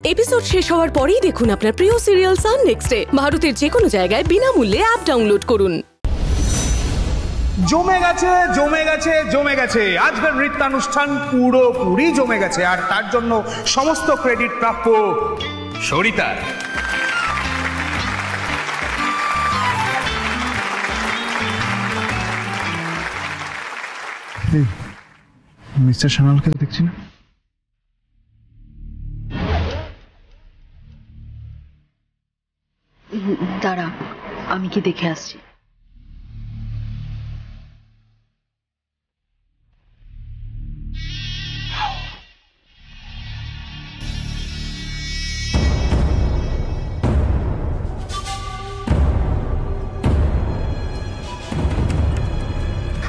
Episode শেষ হওয়ার পরেই দেখুন আপনার প্রিয় সিরিয়াল সান নেক্সটে ভারতের যে কোনো জায়গায় বিনামূল্যে অ্যাপ ডাউনলোড করুন। জমে গেছে জমে গেছে জমে গেছে, আজকের নৃত্যানুষ্ঠান পুরোপুরি জমে গেছে, আর তার জন্য সমস্ত ক্রেডিট প্রাপ্য সরিতার। মিস্টার সানালকে দেখছি না। দাঁড়া, আমি কি দেখে আসছি।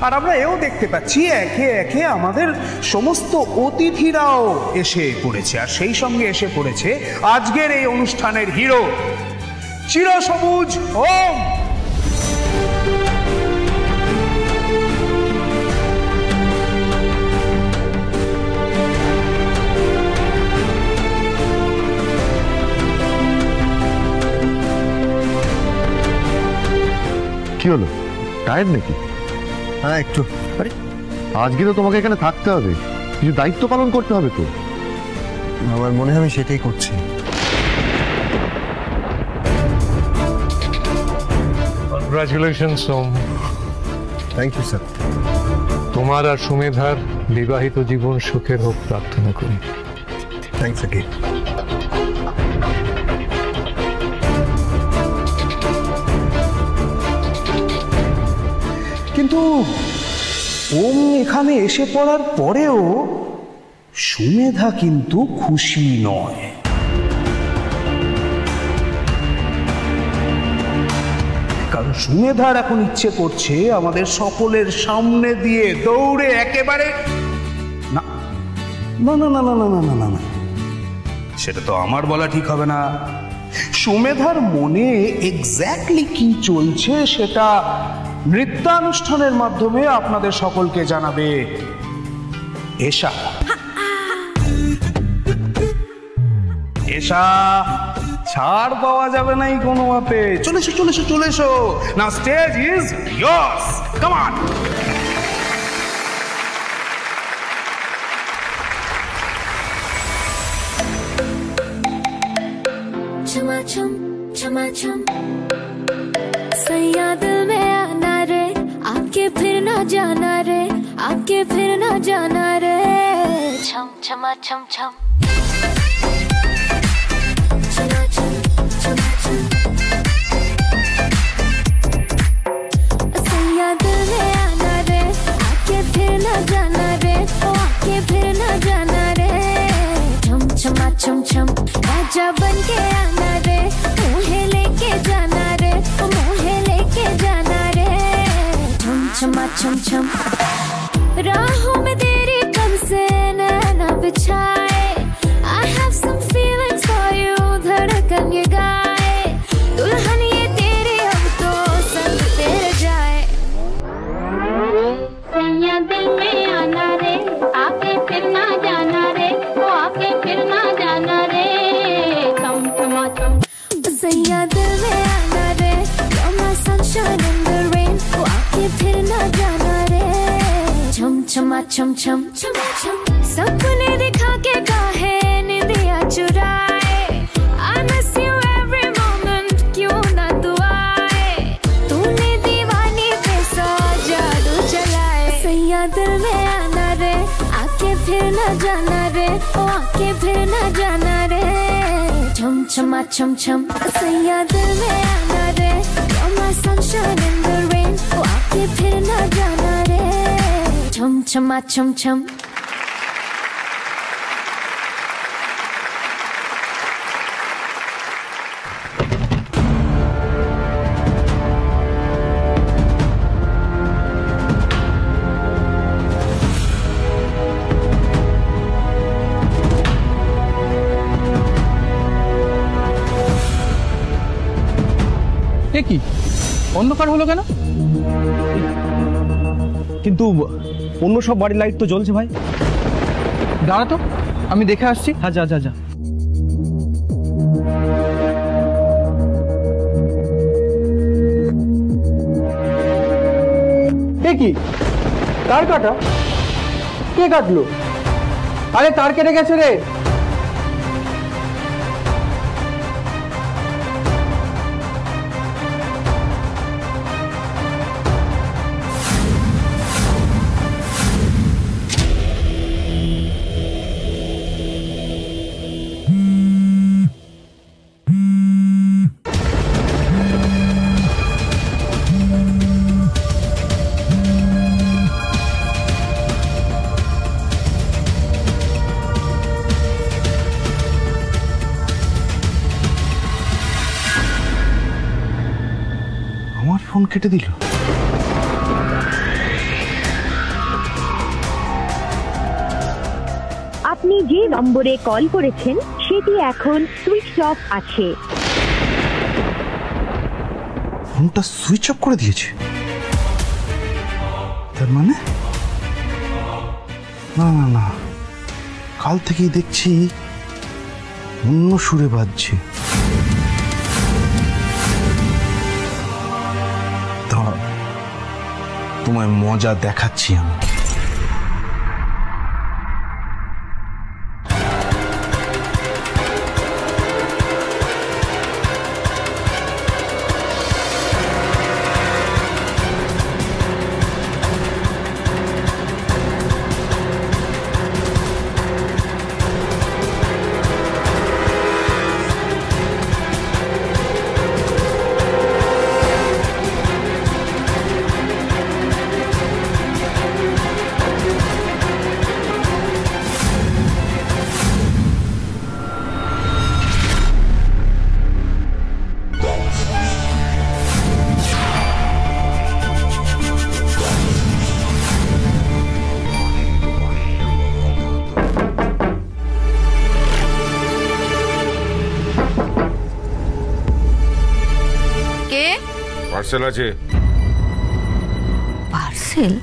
আর আমরা এও দেখতে পাচ্ছি একে একে আমাদের সমস্ত অতিথিরাও এসে পড়েছে, আর সেই সঙ্গে এসে পড়েছে আজকের এই অনুষ্ঠানের হিরো চিরসবুজ ওম। কি হলো, টায়ার্ড নাকি? হ্যাঁ একটু। আরে আজকে তো তোমাকে এখানে থাকতে হবে, কিছু দায়িত্ব পালন করতে হবে তো। আমার মনে হয় আমি সেটাই করছি। Congratulations Som. Thank you sir. তোমার আর সুমেধার বিবাহিত জীবন সুখের হোক প্রার্থনা করি। Thanks again. কিন্তু ওম এখানে এসে পড়ার পরেও সুমেধা কিন্তু খুশি নয়। কারণ সুমেধার এখন ইচ্ছে করছে আমাদের সকলের সামনে দিয়ে দৌড়ে একেবারে না না না না না না না না না, সেটা তো আমার বলা ঠিক হবে না। সুমেধার মনে এক্স্যাক্টলি কি চলছে সেটা নৃত্যানুষ্ঠানের মাধ্যমে আপনাদের সকলকে জানাবে এশা। এশা ছাড় পাওয়া যাবে না এই কোনো মতে। চলে এসো চলে এসো চলে এসো না, stage is yours, come on. छमाछम छमाछम सैया दिल में आना रे, आके फिर ना जाना रे, आके फिर ना जाना रे। छम छमा छम छम छमाछम छमाछम सैया दिल में आना रे, आके फिर ना जाना रे, ओ आके फिर ना जाना रे। छम छमा छम छम राजा बन के आना रे, मुहे लेके जाना रे, मुहे लेके जाना रे। छम छमा छम छम राहों में तेरी कब से नैना बिछाए, I have some feelings for you, धड़कन ये गाए, दुल्हन ये तेरी अब तो संग तेरे जाए। सैया दिल में आना रे, आके फिर ना जाना रे, वो आके फिर ना जाना रे। छम छमा छम सैया दिल में आना रे, you're my sunshine in the rain, वो आके फिर ना जाना रे। छम छमा छम छम छमा छम सपने दिखा के काहे निंदिया चुराए, I miss you every moment, क्यों ना तू आए, तूने दीवानी पे सौ जादू चलाए। सैया दिल में आना रे, आके फिर ना जाना रे, ओ आके फिर ना जाना रे। छम छमा छम छम सैया दिल में आना रे, you're my sunshine in the rain, वो आके फिर ना जाना रे। छम छमा छम छम কি অন্ধকার হলো কেন? কিন্তু অন্য সব বাড়ির লাইট তো জ্বলছে ভাই। দাঁড়া তো, আমি দেখে আসছি। হ্যাঁ যা যা যা। কি তার কাটা? কে কাটলো? আরে তার কেটে গেছে রে। আমার ফোন কেটে দিল। আপনি যে নম্বরে কল করেছেন সেটি এখন সুইচ অফ আছে। ফোনটা সুইচ অফ করে দিয়েছে? তার মানে না না না, কাল থেকেই দেখছি অন্য সুরে বাজছে। তোমায় মজা দেখাচ্ছি আমি। পার্সেল আছে। পার্সেল?